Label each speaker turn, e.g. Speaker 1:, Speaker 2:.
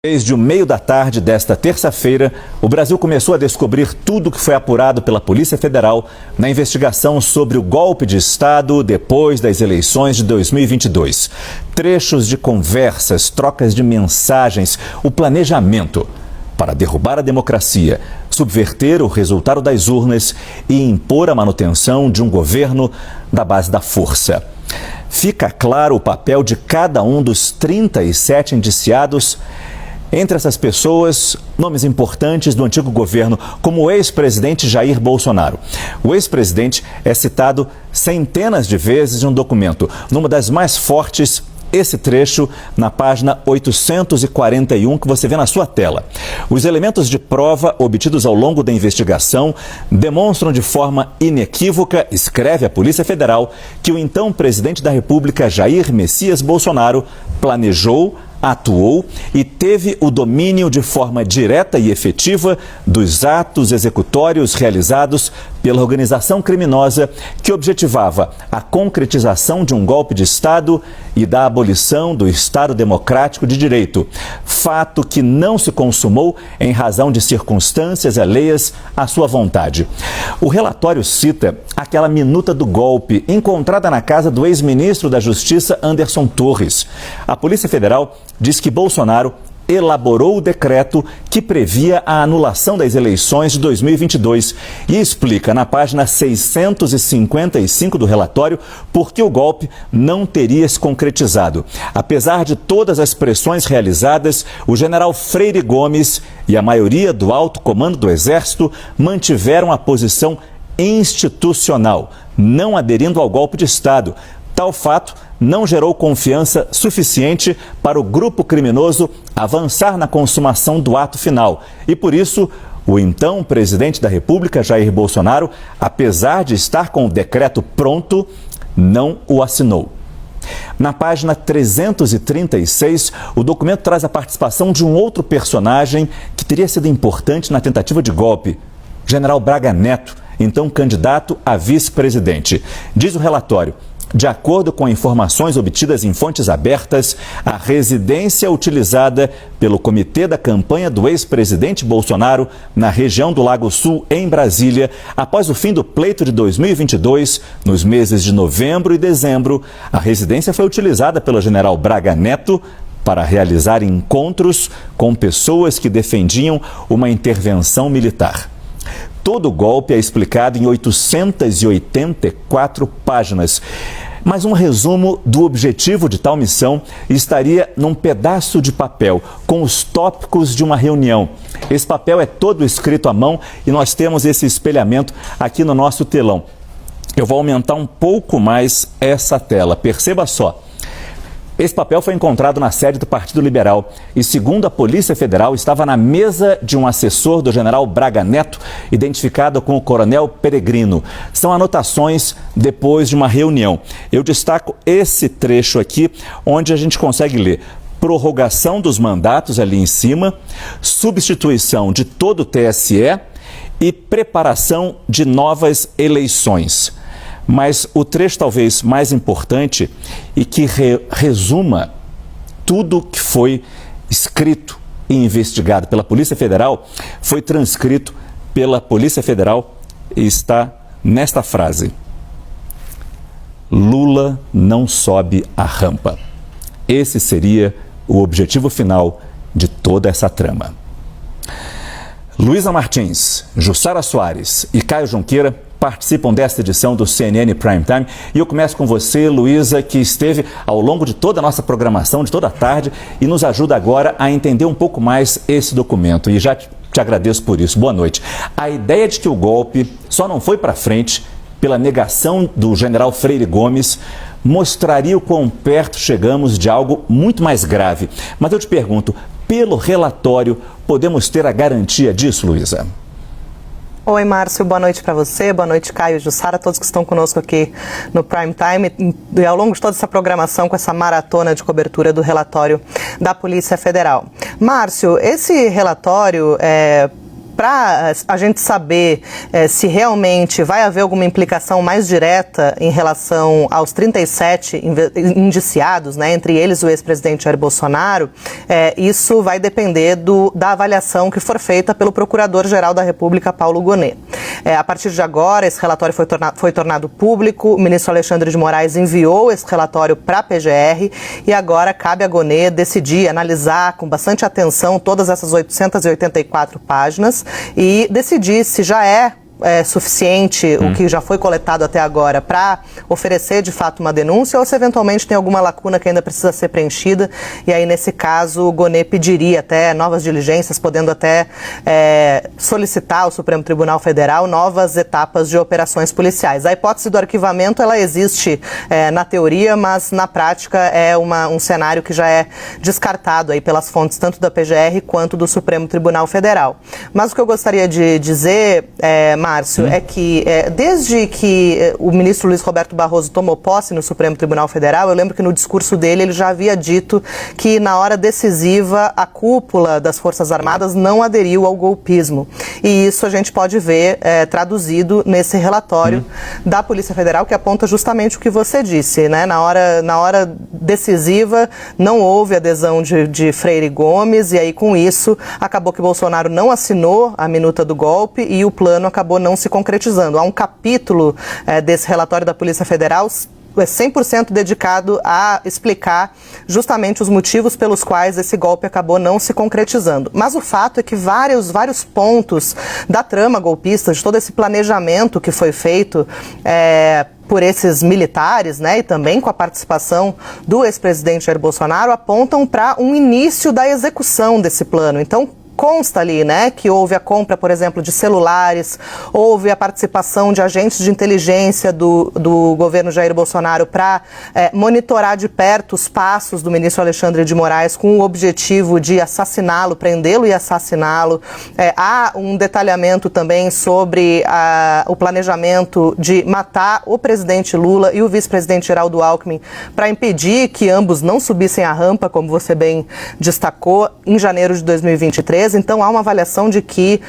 Speaker 1: Desde o meio da tarde desta terça-feira, o Brasil começou a descobrir tudo que foi apurado pela Polícia Federal na investigação sobre o golpe de Estado depois das eleições de 2022. Trechos de conversas, trocas de mensagens, o planejamento para derrubar a democracia, subverter o resultado das urnas e impor a manutenção de um governo da base da força. Fica claro o papel de cada um dos 37 indiciados. Entre essas pessoas, nomes importantes do antigo governo, como o ex-presidente Jair Bolsonaro. O ex-presidente é citado centenas de vezes em um documento. Numa das mais fortes, esse trecho na página 841 que você vê na sua tela. Os elementos de prova obtidos ao longo da investigação demonstram de forma inequívoca, escreve a Polícia Federal, que o então presidente da República, Jair Messias Bolsonaro, planejou, atuou e teve o domínio de forma direta e efetiva dos atos executórios realizados pela organização criminosa que objetivava a concretização de um golpe de Estado e da abolição do Estado Democrático de Direito, fato que não se consumou em razão de circunstâncias alheias à sua vontade. O relatório cita aquela minuta do golpe encontrada na casa do ex-ministro da Justiça, Anderson Torres. A Polícia Federal diz que Bolsonaro elaborou o decreto que previa a anulação das eleições de 2022 e explica na página 655 do relatório por que o golpe não teria se concretizado. Apesar de todas as pressões realizadas, o general Freire Gomes e a maioria do alto comando do Exército mantiveram a posição institucional, não aderindo ao golpe de Estado. Tal fato não gerou confiança suficiente para o grupo criminoso avançar na consumação do ato final. E por isso, o então presidente da República, Jair Bolsonaro, apesar de estar com o decreto pronto, não o assinou. Na página 336, o documento traz a participação de um outro personagem que teria sido importante na tentativa de golpe, General Braga Neto, então candidato a vice-presidente. Diz o relatório: de acordo com informações obtidas em fontes abertas, a residência utilizada pelo comitê da campanha do ex-presidente Bolsonaro na região do Lago Sul, em Brasília, após o fim do pleito de 2022, nos meses de novembro e dezembro, a residência foi utilizada pelo general Braga Neto para realizar encontros com pessoas que defendiam uma intervenção militar. Todo o golpe é explicado em 884 páginas. Mas um resumo do objetivo de tal missão estaria num pedaço de papel com os tópicos de uma reunião. Esse papel é todo escrito à mão e nós temos esse espelhamento aqui no nosso telão. Eu vou aumentar um pouco mais essa tela. Perceba só. Esse papel foi encontrado na sede do Partido Liberal e, segundo a Polícia Federal, estava na mesa de um assessor do general Braga Neto, identificado com o coronel Peregrino. São anotações depois de uma reunião. Eu destaco esse trecho aqui, onde a gente consegue ler: prorrogação dos mandatos ali em cima, substituição de todo o TSE e preparação de novas eleições. Mas o trecho talvez mais importante e que resuma tudo que foi escrito e investigado pela Polícia Federal foi transcrito pela Polícia Federal e está nesta frase: Lula não sobe a rampa. Esse seria o objetivo final de toda essa trama. Luísa Martins, Jussara Soares e Caio Junqueira participam desta edição do CNN Prime Time. E eu começo com você, Luísa, que esteve ao longo de toda a nossa programação, de toda a tarde, e nos ajuda agora a entender um pouco mais esse documento. E já te agradeço por isso. Boa noite. A ideia de que o golpe só não foi para frente pela negação do general Freire Gomes mostraria o quão perto chegamos de algo muito mais grave. Mas eu te pergunto, pelo relatório, podemos ter a garantia disso, Luísa?
Speaker 2: Oi, Márcio, boa noite para você, boa noite, Caio, Jussara, todos que estão conosco aqui no Prime Time e ao longo de toda essa programação com essa maratona de cobertura do relatório da Polícia Federal. Márcio, esse relatório para a gente saber se realmente vai haver alguma implicação mais direta em relação aos 37 indiciados, né, entre eles o ex-presidente Jair Bolsonaro, isso vai depender da avaliação que for feita pelo Procurador-Geral da República, Paulo Gonet. A partir de agora, esse relatório foi tornado público, o ministro Alexandre de Moraes enviou esse relatório para a PGR e agora cabe a Gonet decidir, analisar com bastante atenção todas essas 884 páginas e decidir se já é suficiente o que já foi coletado até agora para oferecer de fato uma denúncia ou se eventualmente tem alguma lacuna que ainda precisa ser preenchida e aí nesse caso o Gonet pediria até novas diligências, podendo até solicitar ao Supremo Tribunal Federal novas etapas de operações policiais. A hipótese do arquivamento ela existe na teoria, mas na prática é um cenário que já é descartado aí pelas fontes tanto da PGR quanto do Supremo Tribunal Federal. Mas o que eu gostaria de dizer, Márcio, é que desde que o ministro Luiz Roberto Barroso tomou posse no Supremo Tribunal Federal, eu lembro que no discurso dele ele já havia dito que na hora decisiva a cúpula das Forças Armadas não aderiu ao golpismo. E isso a gente pode ver traduzido nesse relatório da Polícia Federal que aponta justamente o que você disse, né? Na hora decisiva não houve adesão de Freire Gomes e aí com isso acabou que Bolsonaro não assinou a minuta do golpe e o plano acabou não se concretizando. Há um capítulo desse relatório da Polícia Federal 100% dedicado a explicar justamente os motivos pelos quais esse golpe acabou não se concretizando. Mas o fato é que vários pontos da trama golpista, de todo esse planejamento que foi feito por esses militares, né, e também com a participação do ex-presidente Jair Bolsonaro, apontam para um início da execução desse plano. Então, consta ali, né, que houve a compra, por exemplo, de celulares, houve a participação de agentes de inteligência do governo Jair Bolsonaro para monitorar de perto os passos do ministro Alexandre de Moraes com o objetivo de assassiná-lo, prendê-lo e assassiná-lo. Há um detalhamento também sobre o planejamento de matar o presidente Lula e o vice-presidente Geraldo Alckmin para impedir que ambos não subissem a rampa, como você bem destacou, em janeiro de 2023. Então, há uma avaliação de que